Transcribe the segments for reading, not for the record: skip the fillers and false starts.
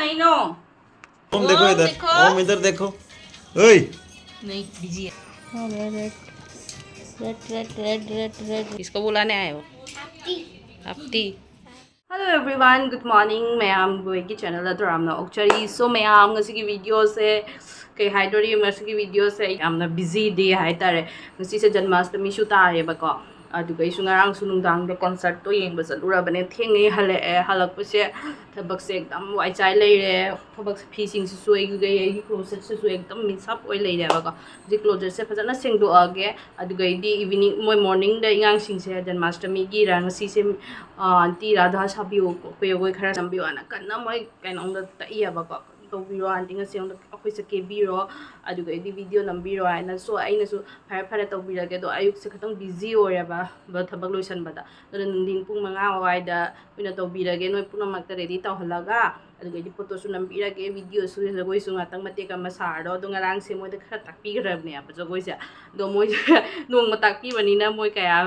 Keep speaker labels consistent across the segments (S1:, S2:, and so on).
S1: नहीं नो।
S2: ओम देखो
S1: ओम
S2: इधर,
S1: देखो।
S2: ओम इधर देखो। ओए
S1: नहीं बिजी है। हाँ रेड रेड रेड रेड रेड रेड किसको बुलाने आए हो? हफ्ती। Hello everyone, good morning. Ma'am गोएगी चैनल तरामना ओक्चरी। सो मैम ngasi वीडियो से कई हाइडोरी ngasi वीडियो से यामना बिजी डे हाइतारे। ngasi से जन्माष्टमी शु तारेबको अदुगा इसु ngarang su nungdang de concert to yengba चलुरबने थेंगे हलए हलकपसे थबक से एकदम वाइ चाइ लेरे थबक से फीसिंग से सोइ गई एगी क्लोजेट से सो एकदम मिक्सअप ओइ लेरेबको जे क्लोजेट से फजना सेंगदो आगे अदुगा दी इवनिंग मोय मॉर्निंग दे यांग सिंग से जन्माष्टमी की रंग सी से आंटी राधा साबियो को खरा संबियो आना कन्ना मोय कैनोंदा तइयाबको तौबिरो आंटी ngasiong अखोइ से केबिरो अदुगा दी वीडियो नंबिरो आइना सो आइनासु फरे फरे तौबिरगे दो अयुक से खतंग बिजी ओरेबा थबक लोइसनबदा तो नुंदिन पुंग मंगा वाइदा उइना तौबिरगे नोय पुनमक्ता रेडी तौहलगा अदुगा फोटो सु नंबिरगे वीडियो सु जगोइ सु ngатang मतेक अमा सारो दो ngarang से मोय खरा ताकपिग्रबने अब जगोइ से दो मोय नोंग ताकपि बनिना मोय कया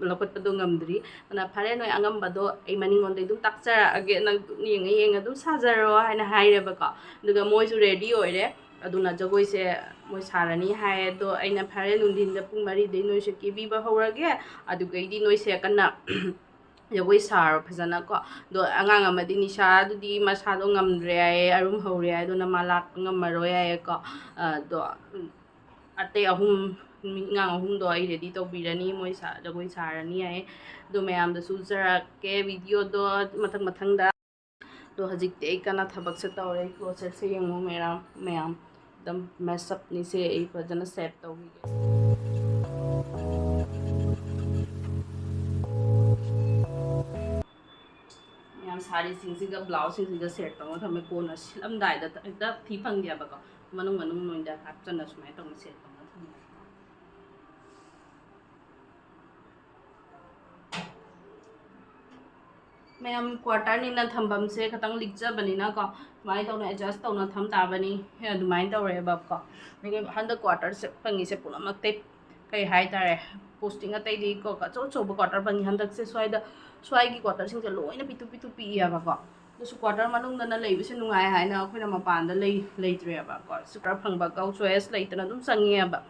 S1: लखत दो ngमद्रि ना फरे नोय अंगम बदो ए मनिंगोन दे दुम ताकचरा अगे नंग येंग येंग दुम साजरो हाइना हाइरेबका दुगा मोय सु रेडी ओइरे अदुना जगोइ से मोय सारनी हाय दो अइना फरे नुंदिन द पुंग मरी दे नोय से केबिबा होरगे अदुगैदी नोय से कन्ना जगोइ सारो फजना को दो अंगांग अमदि निशा दुदी मसादो ngमद्रे आय अरुम हौरे आय दोना मालाक ngमरो आय को दो अते अहुम ngang ahum do ai ready to birani moi sa jagoi sarani ai do mayam da suzara ke video do mathang mathang da do hajik te kana thabak se tawre closer se yengu mera mayam dam mess up ni se ei fajana set tawgi mayam sari sing siga blouse sing siga set taw thame kona silam dai da thi phang dia ba ko manung manung noinda hapchana sumai taw set taw ma'am quarter निना थम्बम से खतंग लिखजबनिना को माइ तौना adjust तौना थम ताबनी अदुमाइन तौरे बाप को लेकिन हंद quarter से फंगी से पुनमक्ते कई हाई तारे पोस्टिंग अतै दी को चो चोब क्वार्टर फंगी हंदक से स्वाई की क्वार्टर सिंग से लोइना पितु पितु पिया बाको दुसु क्वार्टर मनुंग दना लेबिसे नुंगाय हाइना अखोइना मपान द लेत्रे बाको सुकर फंगबा कौ चोइस लेतना दुम संगे बा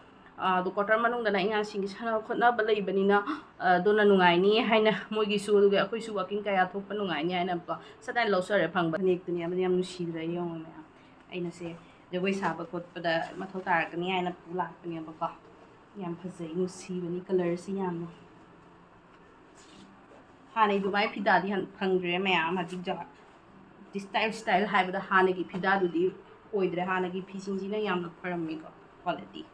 S1: दो क्वार्टर मनुंग दना इंगा सिंग साना खोना बलई बनिना दोना नुंगाइनी हाइना मोगी सु दुगे अखोइ सु वर्किंग कया थोप नुंगाइनी हाइना को सदाइ लौसरे फंगबा नेक दुनिया बनि याम नुसिद्रा योंग मे आइना से जगोइ साबा खोटपदा मथौ तारकनी हाइना पुलाकनी बको याम फजै नुसिबनी कलर सि याम हानै दुबाइ फिदादी हन फंग्रे मैम हजिक जा स्टाइल हाइबदा हानगी फिदा दुदी ओइद्रे हानगी फिसिंजिना याम फरममी को क्वालिटी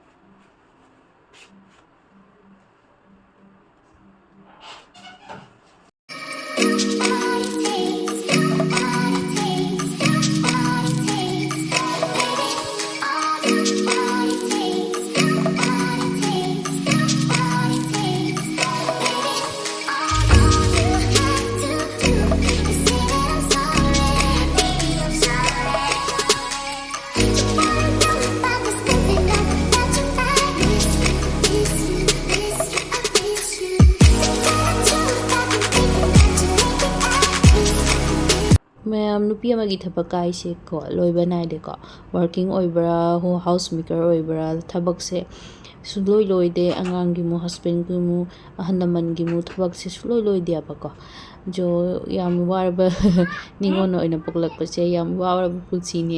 S1: मैम नुपी अमगी थबक काइसे को लोइबा नाइदे को वर्किंग ओइबरा हो हाउस मेकर ओइबरा थबक से सुलोइ लोइदे अंगांग की मु हस्बैंड की मु अहनमन की मु थबक से सुलोइ लोइदे आपको जो याम वारब निंगोन ओइना पकलक पसे याम वारब पुलसीनी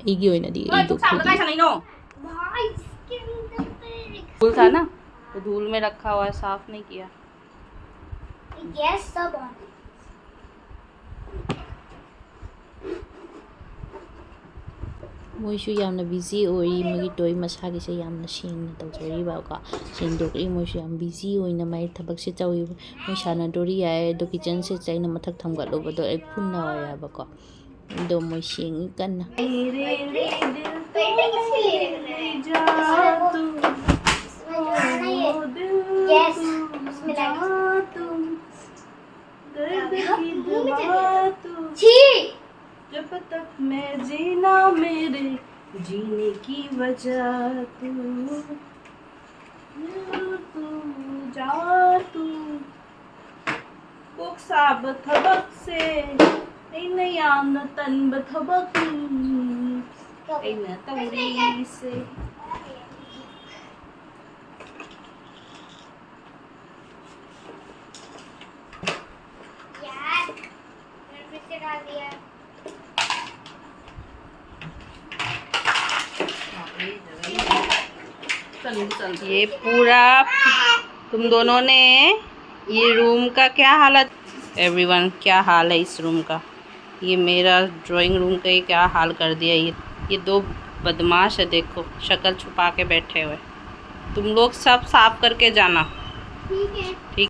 S1: एगी ओइना दी एदो धूल था ना तो धूल में रखा हुआ है साफ नहीं किया
S3: गैस सब ऑन
S1: मोइसु यामना बिजी ओरी मगी टोय मसागी से यामना सेंगना तौजरी बाको सेंगदोकरी मोइसु याम बिजी ओइना माइ थबक से तौई मोइ साना दोरी आए दो किचन से चाइना मथक थमगलोबदो ए फुन्ना ओया बाको दो मोइ सेंगी कन्ना
S3: गैस उसमें छी
S1: जब तक मैं जीना मेरे जीने की वजह तू जा तू कोक साब थबक से Ayna yamna tanba thabakni. Ayna tawri se.
S3: यार मैंने फिर से डाल दिया
S1: ये पूरा तुम दोनों ने ये रूम का क्या हालत एवरीवन क्या हाल है इस रूम का। ये मेरा ड्राइंग रूम का ये क्या हाल कर दिया। ये दो बदमाश है, देखो शक्ल छुपा के बैठे हुए। तुम लोग सब साफ करके जाना
S3: ठीक है
S1: ठीक।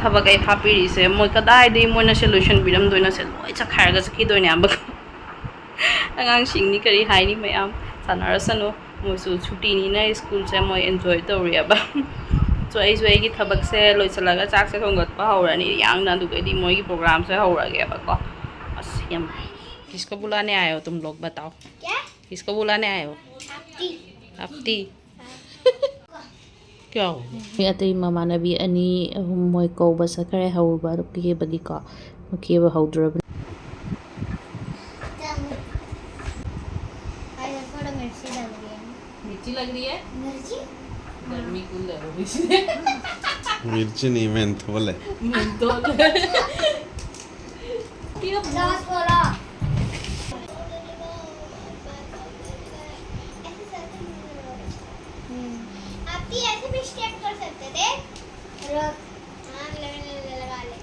S1: थबक अई फापीरीसे मोय कदाइदि मोयना सोल्यूशन बिरमदोइना से लोय चखारगा चखिदोइने आबक अगांसिंगनि करी हाइनि मयाम सानारसनो मोयसु छुट्टीनिना स्कूल से मोय एन्जॉय तौरियाबा सो अइसु अइगी थबक से लोइसलगा चाक से थोंगतपा हौरानि यांगना दुगैदि मोयगी प्रोग्राम से हौरागेबको। अस यम किसको बुलाने आए हो तुम लोग बताओ।
S3: क्या
S1: किसको बुलाने आए हो।
S3: आपकी
S1: अपती क्या हो अतई ममानबी अनी मोय कौबा सकरे हौबा केबगीको केबा हौद्रब
S3: थोड़ा मिर्ची डाल दिया
S1: मिर्ची लग रही है।
S3: मिर्ची
S1: गर्मी कुल है मिर्ची
S2: मिर्ची नहीं मेंथोल है।
S1: मेंथोल
S3: सॉस बोला आप भी ऐसे भी स्टेप कर सकते थे रख हाँ लगा ले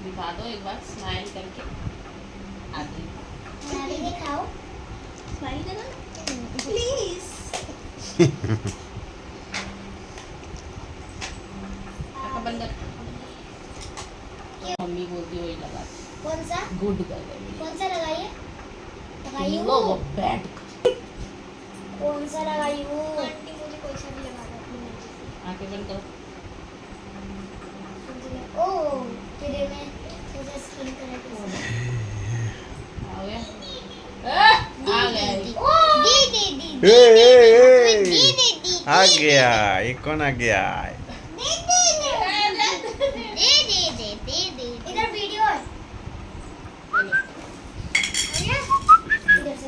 S1: दिखा दो एक बार स्माइल करके आदि
S3: नारी दिखाओ
S1: स्माइल करो प्लीज। बंद कर। मम्मी बोलती वही लगा
S3: कौन सा
S1: गुड कर रही
S3: कौन सा लगाइए लगाई
S1: है।
S3: हूँ
S1: लोग बैठ
S3: कौन सा लगाई हूँ आंटी मुझे कोई सा भी लगा दो अपनी मर्जी से
S1: आंखें बंद करो।
S3: ओ तेरे में मुझे स्किन कलर
S1: आ गया आ गया
S3: दी दी दी
S2: ए, ए,
S3: दी
S2: ए,
S3: दी दी
S2: आ गया ये कौन आ गया।
S3: इधर वीडियो है इधर से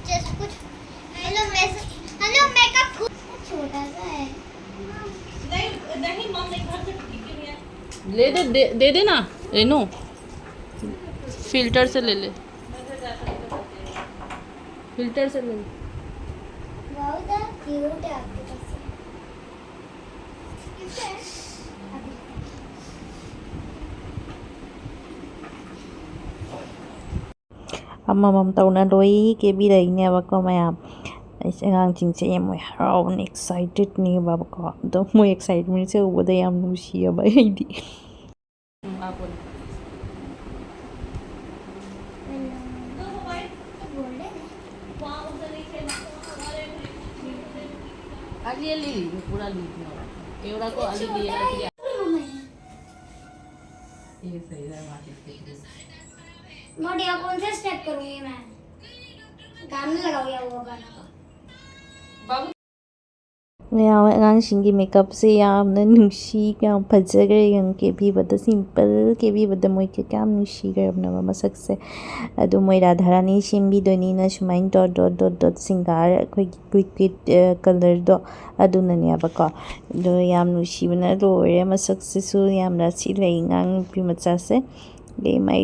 S3: जैसा कुछ हेलो मेकअप छोटा सा है
S1: ले दे देना रेनो फिल्टर से ले ले फिल्टर से ले ले।
S3: बहुत क्यूट है आपके पास किससे है अभी
S4: ꯑꯃꯃꯝ ꯇꯧꯅ ꯂꯣꯏ ꯀꯦꯕꯤꯔꯛꯏꯅꯦꯕꯀꯣ ꯃꯌꯥꯝ ꯑꯩꯁꯦ ꯑꯉꯥꯡꯁꯤꯡꯁꯦ ꯌꯥꯝ ꯍꯔꯥꯎꯕꯅ ꯑꯦꯛꯁꯥꯏꯇꯦꯗꯅꯦꯕꯀꯣ ꯑꯗꯣ ꯃꯣꯏ ꯑꯦꯛꯁꯥꯏꯠꯃꯦꯟꯁꯦ ꯎꯕꯗ ꯌꯥꯝ ꯅꯨꯡꯁꯤꯌꯦꯕ ꯑꯩꯗꯤ
S1: अली अली पूरा लीड एवढा को अली लिया ये सही है
S3: मोटिया कौन सा स्टेप करूंगी मैं गाने लगाऊंगा वो गाना का
S1: बाबू
S4: ꯃꯌꯥꯝ ꯑꯉꯥꯡꯁꯤꯡꯒꯤ ꯃꯦꯀꯞꯁꯦ ꯌꯥꯝꯅ ꯅꯨꯡꯁꯤ ꯌꯥꯝ ꯐꯖꯈ꯭ꯔꯦ ꯌꯥꯝ ꯀꯦꯕꯤꯕꯗ ꯁꯤꯝꯄꯜ ꯀꯦꯕꯤꯕꯗ ꯃꯣꯏꯒꯤ ꯀꯌꯥꯝ ꯅꯨꯡꯁꯤꯈ꯭ꯔꯕꯅꯦꯕ ꯃꯁꯛꯁꯦ ꯑꯗꯨ ꯃꯣꯏ ꯔꯥꯙꯥꯔꯥꯅꯤ ꯁꯦꯝꯕꯤꯗꯣꯏꯅꯤꯅ ꯁꯨꯃꯥꯏꯅ ꯗꯣꯠ ꯁꯤꯡꯒꯥꯔ ꯑꯩꯈꯣꯏꯒꯤ ꯀ꯭ꯋꯤꯛ ꯀꯂꯔꯗꯣ ꯑꯗꯨꯅꯅꯦꯕꯀꯣ ꯑꯗꯣ ꯌꯥꯝ ꯅꯨꯡꯁꯤꯕꯅ ꯂꯣꯏꯔꯦ ꯃꯁꯛꯁꯤꯁꯨ ꯌꯥꯝꯅ ꯔꯥꯁꯤ ꯂꯩ ꯑꯉꯥꯡ ꯅꯨꯄꯤ ꯃꯆꯥꯁꯦ ꯑꯗꯩ ꯃꯥꯏ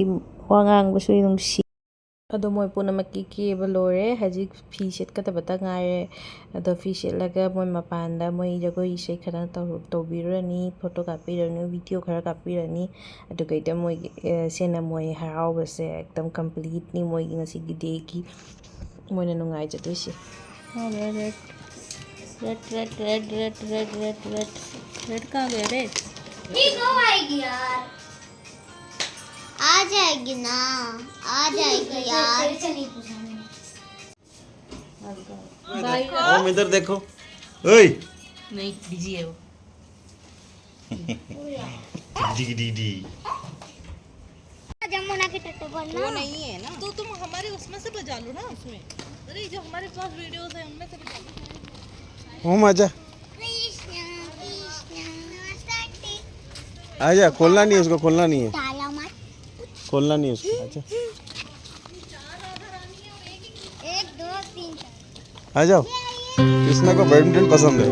S4: ꯋꯥ ꯉꯥꯡꯕꯁꯨ ꯅꯨꯡꯁꯤ ꯑꯗꯣ ꯃꯣꯏ ꯄꯨꯝꯅꯃꯛꯀꯤ ꯀꯦꯕ ꯂꯣꯏꯔꯦ ꯍꯧꯖꯤꯛ ꯐꯤ ꯁꯦꯠꯀꯗꯕꯇ ꯉꯥꯏꯔꯦ ꯑꯗꯣ ꯐꯤ ꯁꯦꯠꯂꯒ ꯃꯣꯏ ꯃꯄꯥꯟꯗ ꯃꯣꯏ ꯖꯒꯣꯏ ꯏꯁꯩ ꯈꯔ ꯇꯧꯕꯤꯔꯅꯤ ꯐꯣꯇꯣ ꯀꯥꯞꯄꯤꯔꯅꯤ ꯚꯤꯗꯤꯑꯣ ꯈꯔ ꯀꯥꯞꯄꯤꯔꯅꯤ ꯑꯗꯨꯒꯩꯗ ꯃꯣꯏꯒꯤ ꯁꯤꯅ ꯃꯣꯏ ꯍꯔꯥꯎꯕꯁꯦ एकदम ꯀꯝꯄ꯭ꯂꯤꯠꯅꯤ ꯃꯣꯏꯒꯤ ꯉꯁꯤꯒꯤ ꯗꯦꯒꯤ ꯃꯣꯏꯅ ꯅꯨꯡꯉꯥꯏꯖꯗꯣꯏꯁꯦ रेड कहाँ गया रे
S3: ठीक हो आएगी यार आ जाएगी ना आ जाएगी यार तेरे से नहीं पूछा मैंने
S2: ओम इधर देखो। ओए
S1: नहीं बिजी है वो
S2: डी डी डी
S3: जमुना के टट्टू पर
S1: वो नहीं है ना तो तुम हमारे उसमें से बजा लो ना उसमें। अरे जो हमारे पास वीडियोस है उनमें से बजा लो।
S2: ओम आजा
S3: कृष्ण कृष्ण
S2: आजा, खोलना नहीं है उसको, खोलना नहीं है,
S3: डाला मत
S2: खोलना नहीं है उसको। आजा
S3: 1 2 3
S2: आ जाओ। कृष्णा को बैडमिंटन पसंद है।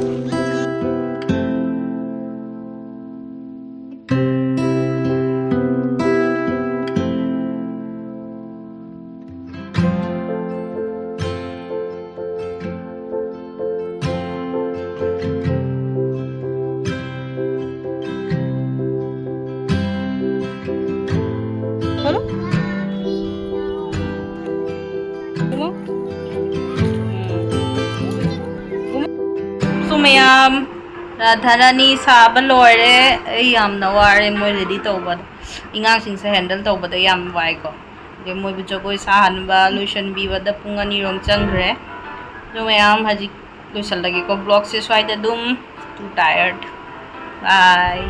S1: Ano? Gumo? So mayam Radharani saba loire ay yam na ware mo ready tawba ingang sing sa handle tawba da yam wai ko de mo bu jogoi sahan ba lotion bi ba da pung ani rom changre so mayam haji lotion lagi ko blog se swai da dum too tired bye